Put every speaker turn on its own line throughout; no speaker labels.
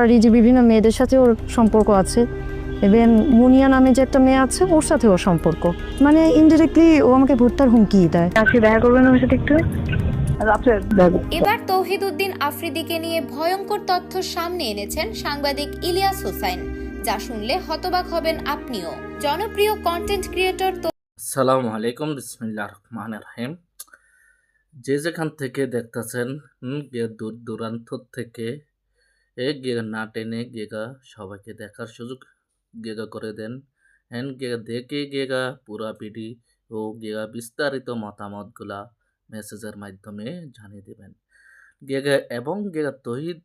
আর এই যে বিভিন্ন মেয়েদের সাথে ওর সম্পর্ক আছে, এবং মুনিয়া নামে যে একটা মেয়ে আছে ওর সাথে ওর সম্পর্ক, মানে ইনডিরেক্টলি ও আমাকে ভর্তার হুমকি দেয়। আজকে দেখা করবেন আমার সাথে একটু রাত্রে।
এবার তৌহিদ উদ্দিন আফ্রিদিকে নিয়ে ভয়ঙ্কর তথ্য সামনে এনেছেন সাংবাদিক ইলিয়াস হোসাইন, যা শুনলে হতবাক হবেন আপনিও। জনপ্রিয় কন্টেন্ট ক্রিয়েটর
আসসালামু আলাইকুম, বিসমিল্লাহির রহমানির রহিম। যে যেখান থেকে দেখতেছেন দূর দূরান্ত থেকে না টেনে গেগা সবাইকে দেখার সুযোগ করে দেন। দেখে পুরা ভিডিও বিস্তারিত মতামতগুলা মেসেজের মাধ্যমে জানিয়ে দেবেন। এবং তহিদ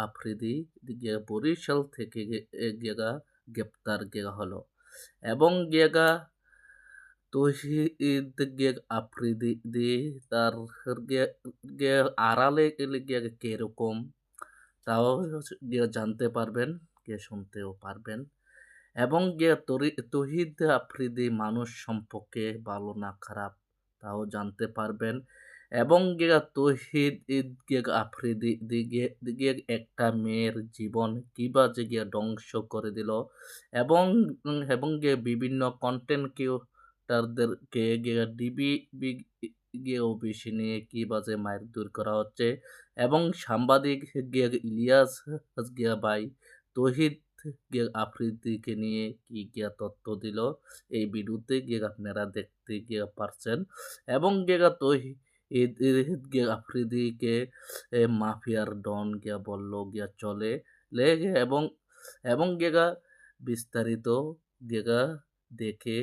আফ্রিদি বরিশাল থেকে গ্রেপ্তার হলো, এবং তহিদ আফ্রিদি তার আড়ালে কিরকম তাও জানতে পারবেন, শুনতেও পারবেন। এবং তহিদ আফ্রিদি মানুষ সম্পর্কে ভালো না খারাপ তাও জানতে পারবেন। এবং তহিদ আফ্রিদি একটা মেয়ের জীবন কিভাবে ধ্বংস করে দিল, এবং বিভিন্ন কন্টেন্ট ক্রিয়েটরদেরকে ডিবি অফিসে নিয়ে কিভাবে মারধর করা হচ্ছে, এবং সাংবাদিক ইলিয়াস ভাই তহিদ আফ্রিদিকে নিয়ে কি তথ্য দিল এই ভিডিওতে আপনারা দেখতে পারছেন। এবং তহিদ আফ্রিদিকে মাফিয়ার ডন বলল চলে এবং বিস্তারিত দেখে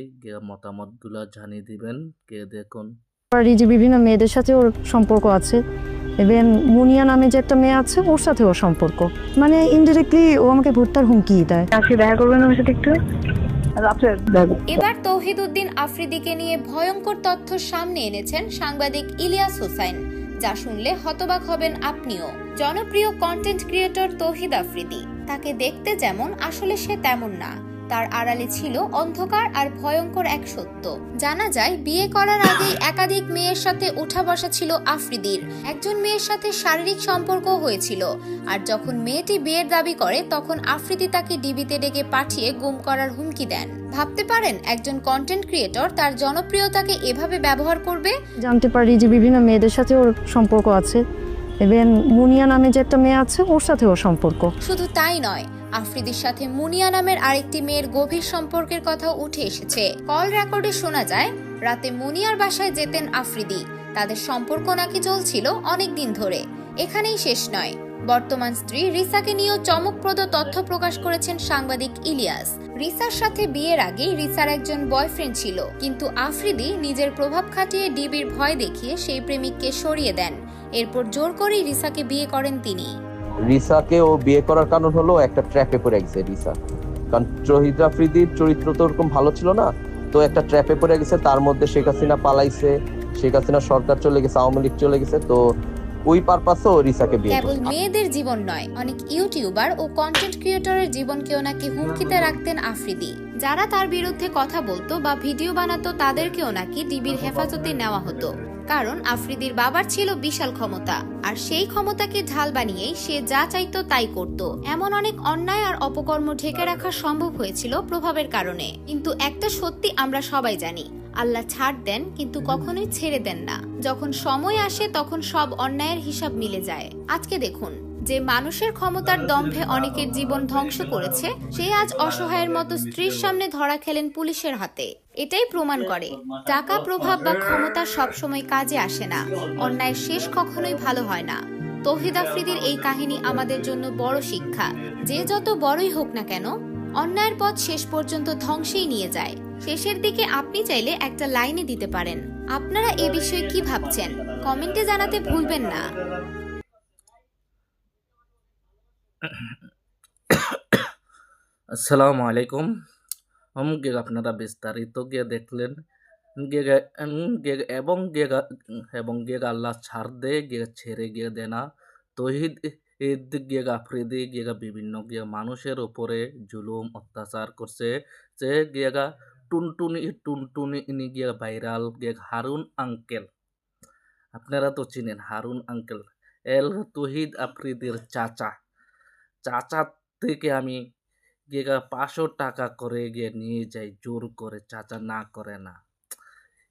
মতামতগুলা জানিয়ে দিবেন। দেখুন,
আর এই যে বিভিন্ন মেয়েদের সাথে ওর সম্পর্ক আছে, এবং মুনিয়া নামে যে একটা মেয়ে আছে ওর সাথে ওর সম্পর্ক, মানে ইনডিরেক্টলি ও আমাকে ভর্তার হুমকি দেয়। আজকে দেখা করবেন আমার সাথে একটু রাত্রে।
এবার তৌহিদ উদ্দিন আফ্রিদিকে নিয়ে ভয়ঙ্কর তথ্য সামনে এনেছেন সাংবাদিক ইলিয়াস হোসাইন, যা শুনলে হতবাক হবেন আপনিও। জনপ্রিয় কন্টেন্ট ক্রিয়েটর তৌহিদ আফ্রিদি, তাকে দেখতে যেমন আসলে সে তেমন না। তার আড়ালে ছিল অন্ধকার আর ভয়ঙ্কর এক সত্য। জানা যায় বিয়ে করার আগেই একাধিক মেয়ের সাথে উঠা বসা ছিল আফ্রিদির। একজন মেয়ের সাথে শারীরিক সম্পর্ক হয়েছিল, আর যখন মেয়েটি বিয়ের দাবি করে তখন আফ্রিদি তাকে ডিবিতে ডেকে পাঠিয়ে গুম করার হুমকি দেন। ভাবতে পারেন একজন কন্টেন্ট ক্রিয়েটর তার জনপ্রিয়তাকে এভাবে ব্যবহার করবে?
জানতে পারি যে বিভিন্ন মেয়েদের সাথে ওর সম্পর্ক আছে, এবং মুনিয়া নামে যে একটা মেয়ে আছে ওর সাথে ওর সম্পর্ক।
শুধু তাই নয়, আফ্রিদির সাথে মুনিয়া নামের আরেকটি মেয়ের গভীর সম্পর্কের কথাও উঠে এসেছে। কল রেকর্ডে শোনা যায় রাতে মুনিয়ার বাসায় যেতেন আফ্রিদি। তাদের সম্পর্ক নাকি চলছিল অনেক দিন ধরে। এখানেই শেষ নয়, বর্তমান স্ত্রী রিসাকে নিয়েও চমকপ্রদ তথ্য প্রকাশ করেছেন সাংবাদিক ইলিয়াস। রিসার সাথে বিয়ের আগেই রিসার একজন বয়ফ্রেন্ড ছিল, কিন্তু আফ্রিদি নিজের প্রভাব খাটিয়ে ডিবির ভয় দেখিয়ে সেই প্রেমিককে সরিয়ে দেন। এরপর জোর করেই রিসাকে বিয়ে করেন তিনি।
রিসাকে ও বিয়ে করার কারণ হলো একটা ট্র্যাপে পড়ে গেছে রিসা, কারণ তৌহিদ আফ্রিদির চরিত্র তো ওরকম ভালো ছিল না, তো একটা ট্র্যাপে পড়ে গেছে। তার মধ্যে শেখ হাসিনা পালাইছে, শেখ হাসিনা সরকার চলে গেছে, আওয়ামী লীগ চলে গেছে, তো ওই পারপাসে ও রিসাকে বিয়ে
কেবল
করে।
মেয়েদের জীবন নয়, অনেক ইউটিউবার ও কন্টেন্ট ক্রিয়েটরের জীবনকেও নাকি হুমকিতে রাখতেন আফ্রিদি। যারা তার বিরুদ্ধে কথা বলতো বা ভিডিও বানাতো তাদেরকেও নাকি ডিবির হেফাজতে নেওয়া হতো, কারণ আফ্রিদির বাবার ছিল বিশাল ক্ষমতা, আর সেই ক্ষমতাকে ঢাল বানিয়েই সে যা চাইতো তাই করত। এমন অনেক অন্যায় আর অপকর্ম ঢেকে রাখা সম্ভব হয়েছিল প্রভাবের কারণে। কিন্তু একটা সত্যি আমরা সবাই জানি, আল্লাহ ছাড় দেন কিন্তু কখনোই ছেড়ে দেন না। যখন সময় আসে তখন সব অন্যায়ের হিসাব মিলে যায়। আজকে দেখুন, যে মানুষের ক্ষমতার দম্ভে অনেকের জীবন ধ্বংস করেছে, সে আজ অসহায়ের মতো স্ত্রীর সামনে ধরা খেলেন পুলিশের হাতে। এটাই প্রমাণ করে টাকা, প্রভাব বা ক্ষমতা সবসময় কাজে আসে না। অন্যায়ের শেষ কখনোই ভালো হয় না। তৌহিদ আফ্রিদির এই কাহিনী আমাদের জন্য বড় শিক্ষা। যে যত বড়ই হোক না কেন, অন্যায়ের পথ শেষ পর্যন্ত ধ্বংসেই নিয়ে যায়। শেষের দিকে আপনি চাইলে একটা লাইনে দিতে পারেন। আপনারা এ বিষয়ে কি ভাবছেন কমেন্টে জানাতে ভুলবেন না।
আসসালামু আলাইকুম। আপনারা বিস্তারিত দেখলেন, এবং আল্লাহ ছাড় দে ছেড়ে দে না। তহিদ আফ্রিদি বিভিন্ন মানুষের উপরে জুলুম অত্যাচার করছে। যে টুনটুনি ভাইরাল হারুন আঙ্কেল, আপনারা তো চিনেন হারুন আঙ্কেল, তহিদ আফ্রিদির চাচা। চাচার থেকে আমি গেগা 500 টাকা করে গিয়ে নিয়ে যাই জোর করে, চাচা না করে না।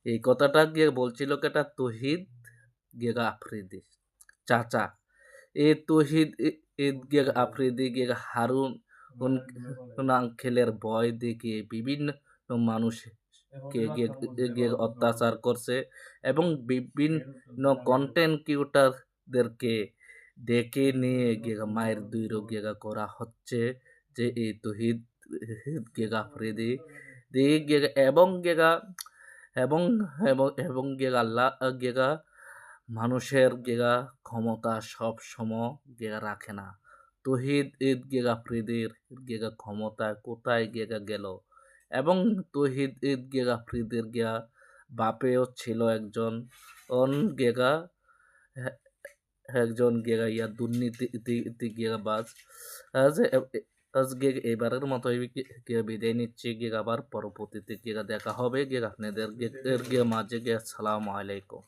এই কথাটা গিয়ে বলছিল কেটা তহিদ গেগা আফ্রিদি চাচা। এ তহিদ গেগা আফ্রিদি গেগা হারুন আঙ্কেলের ভয় দেখিয়ে বিভিন্ন মানুষকে গিয়ে অত্যাচার করছে এবং বিভিন্ন কন্টেন্ট ক্রিয়েটরদেরকে ডেকে নিয়ে গিয়ে মায়ের দুইরো গেগা করা হচ্ছে যে এই তহিদ গেগা আফ্রিদি গেগা এবং গেগা এবং এবং এবং গেগা আল্লাহ গেগা মানুষের গেগা ক্ষমতা সব সময় গেগা রাখে না। তহিদ গেগা আফ্রিদির গেগা ক্ষমতা কোথায় গেগা গেল এবং তহিদ গেগা আফ্রিদির গেগা বাপেও ছিল একজন গেগা একজন গেগা ইয়া দুর্নীতি গেগা বাজ। আজকে এবারের মতো বিদায় নিচ্ছি গিয়ে আবার পরবর্তীতে গিয়ে দেখা হবে গিয়ে আপনাদের মাঝে গিয়ে আসসালামু আলাইকুম।